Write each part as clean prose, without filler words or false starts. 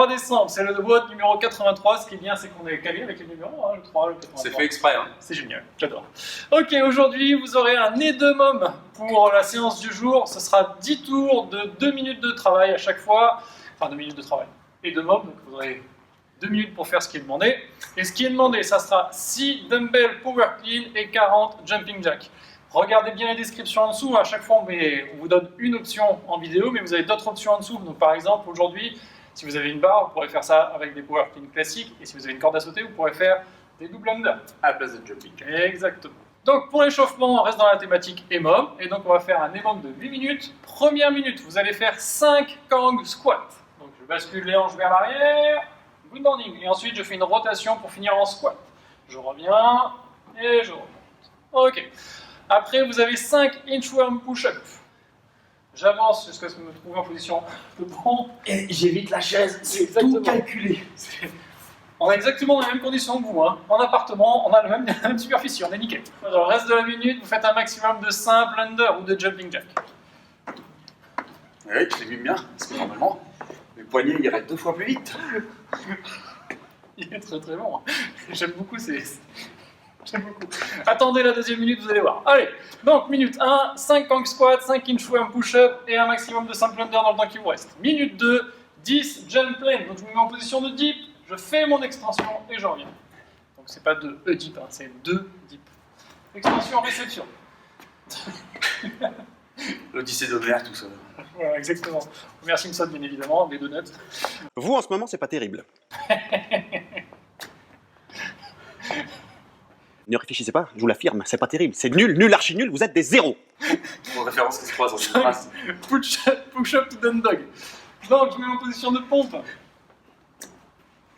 3 décembre, c'est le WOD numéro 83. Ce qui est bien, c'est qu'on est calé avec les numéros, hein, le 3, le 83. C'est fait exprès. Hein. C'est génial, j'adore. Ok, aujourd'hui, vous aurez un EDOMOM pour la séance du jour. Ce sera 10 tours de 2 minutes de travail à chaque fois. Enfin, 2 minutes de travail. EDOMOM, donc vous aurez 2 minutes pour faire ce qui est demandé. Et ce qui est demandé, ça sera 6 dumbbell power clean et 40 jumping jack. Regardez bien les descriptions en dessous. À chaque fois, on vous donne une option en vidéo, mais vous avez d'autres options en dessous. Donc, par exemple, aujourd'hui, si vous avez une barre, vous pourrez faire ça avec des power clean classiques. Et si vous avez une corde à sauter, vous pourrez faire des double under. À la place de jumping. Exactement. Donc, pour l'échauffement, on reste dans la thématique EMOM. Et donc, on va faire un EMOM de 8 minutes. Première minute, vous allez faire 5 Kang squats. Donc, je bascule les hanches vers l'arrière. Good morning. Et ensuite, je fais une rotation pour finir en squat. Je reviens et je remonte. Ok. Après, vous avez 5 inchworm push-up. J'avance jusqu'à ce que je me trouve en position de pompe. Et j'évite la chaise, c'est Exactement. tout calculé. On est exactement dans les mêmes conditions que vous. Hein. En appartement, on a la même superficie, on est nickel. Alors, le reste de la minute, vous faites un maximum de simple under ou de jumping jack. Oui, je l'ai vu bien, parce que normalement, mes poignets iraient 2 fois plus vite. Il est très très bon. J'aime beaucoup J'aime beaucoup. Attendez la deuxième minute, vous allez voir. Allez, donc minute 1, 5 Kang squat, 5 inchworm push-up et un maximum de simple under dans le temps qui vous reste. Minute 2, 10 jump plane. Donc je me mets en position de dip, je fais mon extension et je reviens. Donc c'est pas de E-dip, hein, c'est 2 dip. Extension, réception. L'Odyssée d'Homère, tout ça. Voilà, exactement. Homer Simpson, bien évidemment, les donuts. Vous, en ce moment, c'est pas terrible. Ne réfléchissez pas, je vous l'affirme, c'est pas terrible. C'est nul, nul, archi nul, vous êtes des zéros. Trop de références qui se croisent dans une phrase. Push-up to down dog. Donc, je me mets en position de pompe.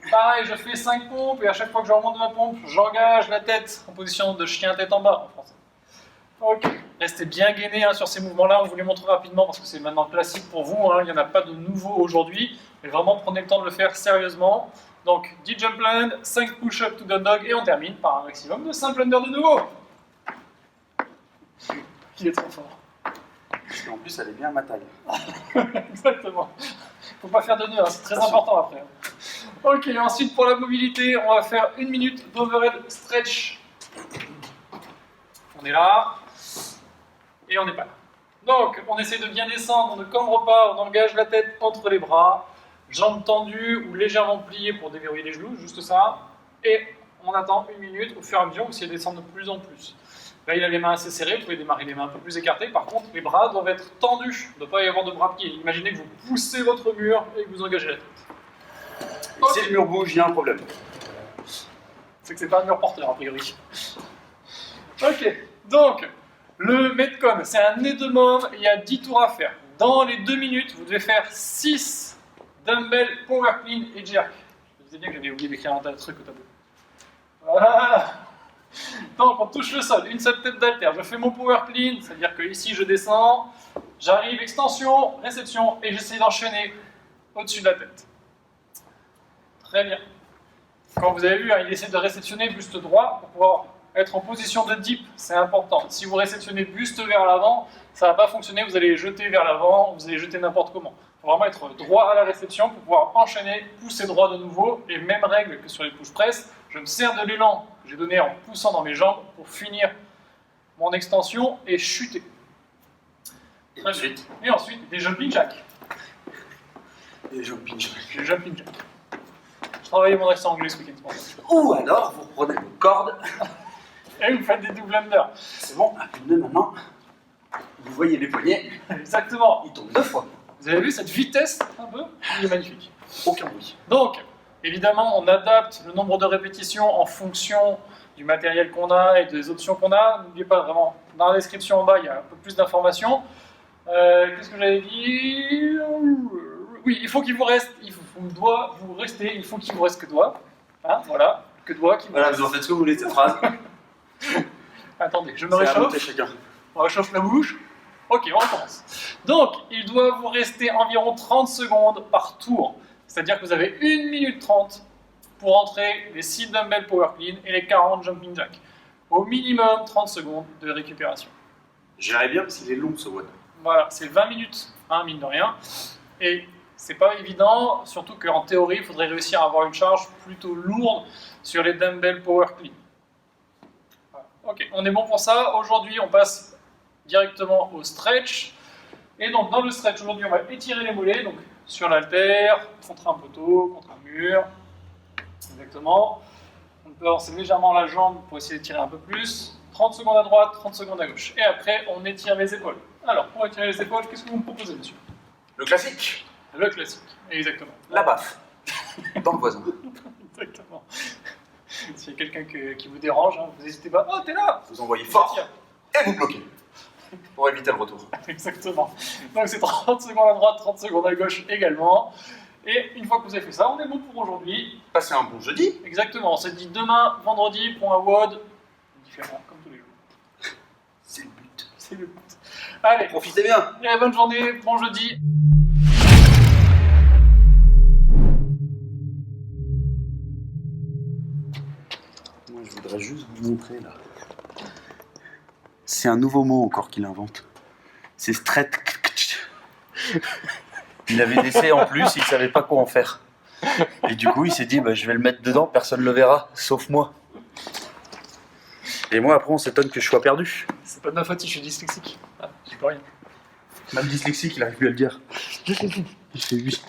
Pareil, je fais 5 pompes et à chaque fois que je remonte de ma pompe, j'engage la tête en position de chien tête en bas en français. Ok, restez bien gainé hein, sur ces mouvements-là, on vous les montre rapidement parce que c'est maintenant classique pour vous, hein, il n'y en a pas de nouveau aujourd'hui, mais vraiment prenez le temps de le faire sérieusement. Donc 10 jump land, 5 push-up to down dog et on termine par un maximum de simple under de nouveau. Il est trop fort. Parce qu'en plus, elle est bien à ma taille. Exactement. Faut pas faire de nœuds, hein, c'est très important après. Ok, ensuite pour la mobilité, on va faire 1 minute d'overhead stretch. On est là, et on n'est pas là. Donc, on essaie de bien descendre, on ne cambre pas, on engage la tête entre les bras, jambes tendues ou légèrement pliées pour déverrouiller les genoux, juste ça. Et on attend 1 minute, au fur et à mesure, vous essayez de descendre de plus en plus. Là, il a les mains assez serrées, vous pouvez démarrer les mains un peu plus écartées. Par contre, les bras doivent être tendus, il ne doit pas y avoir de bras-pieds. Imaginez que vous poussez votre mur et que vous engagez la tête. Et si le mur bouge, il y a un problème. C'est que c'est pas un mur porteur, a priori. Ok, donc, le Metcon, c'est un EDOMOM, il y a 10 tours à faire. Dans les 2 minutes, vous devez faire 6 dumbbell power clean et jerk. Je vous ai dit que j'avais oublié d'écrire un tas de trucs au tableau. Voilà. Donc, on touche le sol, une seule tête d'haltère. Je fais mon power clean, c'est-à-dire que ici, je descends, j'arrive, extension, réception, et j'essaie d'enchaîner au-dessus de la tête. Très bien. Quand vous avez vu, hein, il essaie de réceptionner buste droit pour pouvoir être en position de dip, c'est important. Si vous réceptionnez buste vers l'avant, ça ne va pas fonctionner, vous allez jeter vers l'avant, vous allez jeter n'importe comment. Il faut vraiment être droit à la réception pour pouvoir enchaîner, pousser droit de nouveau, et même règle que sur les push press, je me sers de l'élan que j'ai donné en poussant dans mes jambes pour finir mon extension et chuter. Et ensuite, des jumping jacks. Des jumping jacks. J'ai jumping jack. Je travaillais mon accent anglais ce week-end. Ou alors, vous prenez vos cordes. Et vous faites des double under. C'est bon, à plus de 2 maintenant. Vous voyez les poignets, Exactement. ils tombent 2 fois. Vous avez vu cette vitesse un peu? Il est magnifique. Aucun bruit. Donc, évidemment, on adapte le nombre de répétitions en fonction du matériel qu'on a et des options qu'on a. N'oubliez pas vraiment, dans la description en bas, il y a un peu plus d'informations. Qu'est-ce que j'avais dit? Oui, il faut qu'il vous reste, il faut qu'il vous reste que doigts. Hein, voilà, que doigts qui vous Voilà, restent. vous en faites ce que vous voulez de cette phrase. Attendez, je me C'est à réchauffe. noter chacun. On réchauffe la bouche. Ok, on recommence. Donc, il doit vous rester environ 30 secondes par tour. C'est-à-dire que vous avez 1 minute 30 pour entrer les 6 dumbbell power clean et les 40 jumping jack. Au minimum 30 secondes de récupération. J'irai bien parce qu'il est long ce WOD. Voilà, c'est 20 minutes, hein, mine de rien. Et c'est pas évident, surtout qu'en théorie, il faudrait réussir à avoir une charge plutôt lourde sur les dumbbell power clean. Voilà. Ok, on est bon pour ça. Aujourd'hui, on passe directement au stretch. Et donc, dans le stretch, aujourd'hui, on va étirer les mollets, donc sur l'haltère, contre un poteau, contre un mur. Exactement. On peut avancer légèrement la jambe pour essayer d'étirer un peu plus. 30 secondes à droite, 30 secondes à gauche. Et après, on étire les épaules. Alors, pour étirer les épaules, qu'est-ce que vous me proposez, monsieur? Le classique, Le classique, exactement. la baffe. Dans le voisin. Exactement. S'il y a quelqu'un qui vous dérange, hein, vous n'hésitez pas. Oh, t'es là! Vous envoyez fort Tiens. et vous bloquez. Pour éviter le retour. Exactement. Donc c'est 30 secondes à droite, 30 secondes à gauche également. Et une fois que vous avez fait ça, on est bon pour aujourd'hui. Passez un bon jeudi. Exactement, on s'est dit demain, vendredi, pour un WOD différent, comme tous les jours. C'est le but. C'est le but. Allez, Profitez bien. et bonne journée, bon jeudi. Moi, je voudrais juste vous montrer là. C'est un nouveau mot encore qu'il invente. C'est stretch. Il avait des C en plus, il savait pas quoi en faire. Et du coup, il s'est dit, bah, je vais le mettre dedans, personne le verra, sauf moi. Et moi, après, on s'étonne que je sois perdu. C'est pas de ma faute si je suis dyslexique. Ah, j'y peux rien. Même dyslexique, il arrive plus à le dire. Il fait 8.